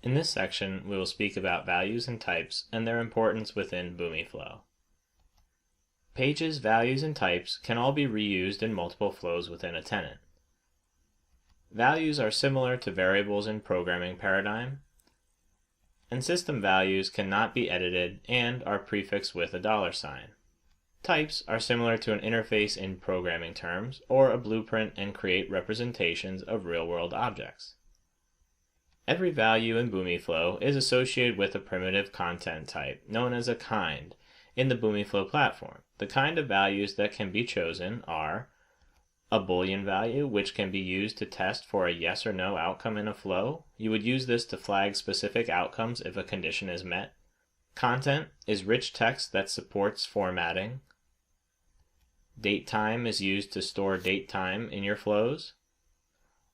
In this section, we will speak about values and types and their importance within BoomiFlow. Pages, values, and types can all be reused in multiple flows within a tenant. Values are similar to variables in programming paradigm, and system values cannot be edited and are prefixed with a $sign. Types are similar to an interface in programming terms or a blueprint and create representations of real-world objects. Every value in BoomiFlow is associated with a primitive content type known as a kind in the BoomiFlow platform. The kind of values that can be chosen are a Boolean value, which can be used to test for a yes or no outcome in a flow. You would use this to flag specific outcomes if a condition is met. Content is rich text that supports formatting. Datetime is used to store datetime in your flows.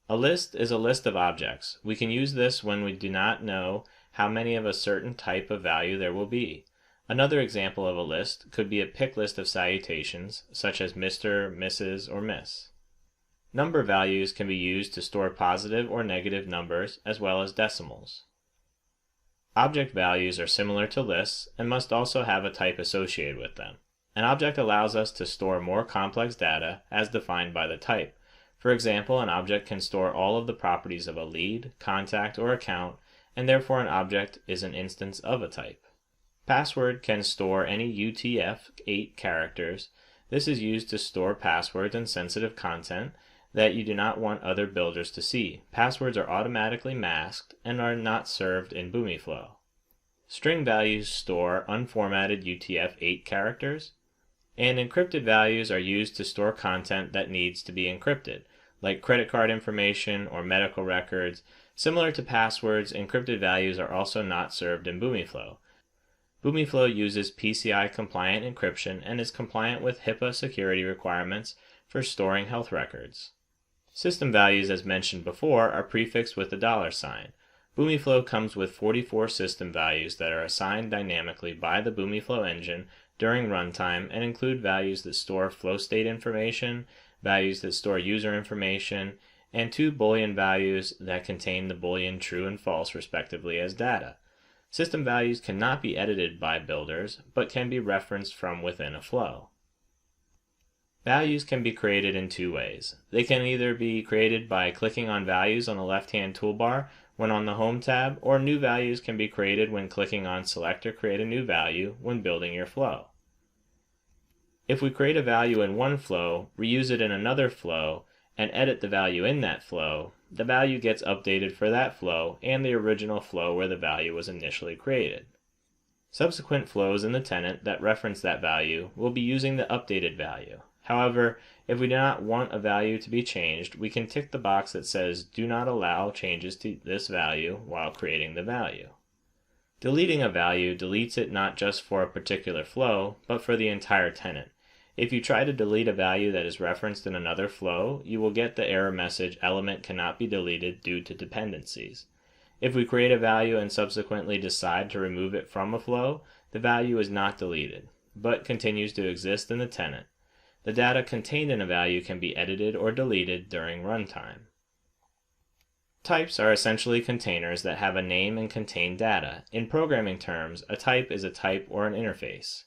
A list is a list of objects. We can use this when we do not know how many of a certain type of value there will be. Another example of a list could be a pick list of salutations, such as Mr., Mrs., or Miss. Number values can be used to store positive or negative numbers, as well as decimals. Object values are similar to lists and must also have a type associated with them. An object allows us to store more complex data as defined by the type. For example, an object can store all of the properties of a lead, contact, or account, and therefore an object is an instance of a type. Password can store any UTF-8 characters. This is used to store passwords and sensitive content that you do not want other builders to see. Passwords are automatically masked and are not served in BoomiFlow. String values store unformatted UTF-8 characters, and encrypted values are used to store content that needs to be encrypted, like credit card information or medical records. Similar to passwords, encrypted values are also not served in BoomiFlow. BoomiFlow uses PCI-compliant encryption and is compliant with HIPAA security requirements for storing health records. System values, as mentioned before, are prefixed with a $sign. BoomiFlow comes with 44 system values that are assigned dynamically by the BoomiFlow engine during runtime and include values that store flow state information, values that store user information, and 2 Boolean values that contain the Boolean true and false respectively as data. System values cannot be edited by builders, but can be referenced from within a flow. Values can be created in 2 ways. They can either be created by clicking on values on the left-hand toolbar when on the Home tab, or new values can be created when clicking on Select or Create a New Value when building your flow. If we create a value in one flow, reuse it in another flow, and edit the value in that flow, the value gets updated for that flow and the original flow where the value was initially created. Subsequent flows in the tenant that reference that value will be using the updated value. However, if we do not want a value to be changed, we can tick the box that says "Do not allow changes to this value" while creating the value. Deleting a value deletes it not just for a particular flow, but for the entire tenant. If you try to delete a value that is referenced in another flow, you will get the error message "Element cannot be deleted due to dependencies." If we create a value and subsequently decide to remove it from a flow, the value is not deleted, but continues to exist in the tenant. The data contained in a value can be edited or deleted during runtime. Types are essentially containers that have a name and contain data. In programming terms, a type is a type or an interface.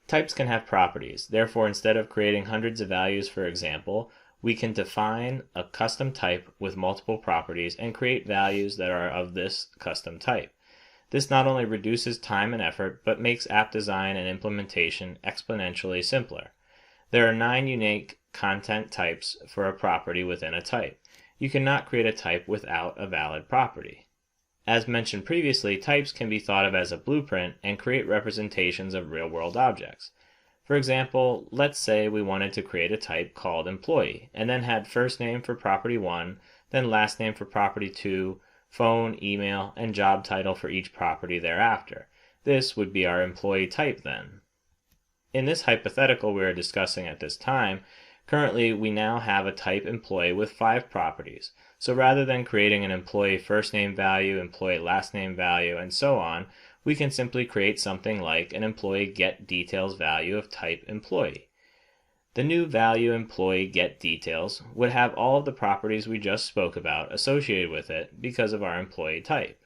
Types can have properties. Therefore, instead of creating hundreds of values, for example, we can define a custom type with multiple properties and create values that are of this custom type. This not only reduces time and effort, but makes app design and implementation exponentially simpler. There are 9 unique content types for a property within a type. You cannot create a type without a valid property. As mentioned previously, types can be thought of as a blueprint and create representations of real-world objects. For example, let's say we wanted to create a type called employee, and then had first name for property 1, then last name for property 2, phone, email, and job title for each property thereafter. This would be our employee type then. In this hypothetical we are discussing at this time, currently we now have a type employee with 5 properties. So rather than creating an employee first name value, employee last name value, and so on, we can simply create something like an employee get details value of type employee. The new value employee get details would have all of the properties we just spoke about associated with it because of our employee type.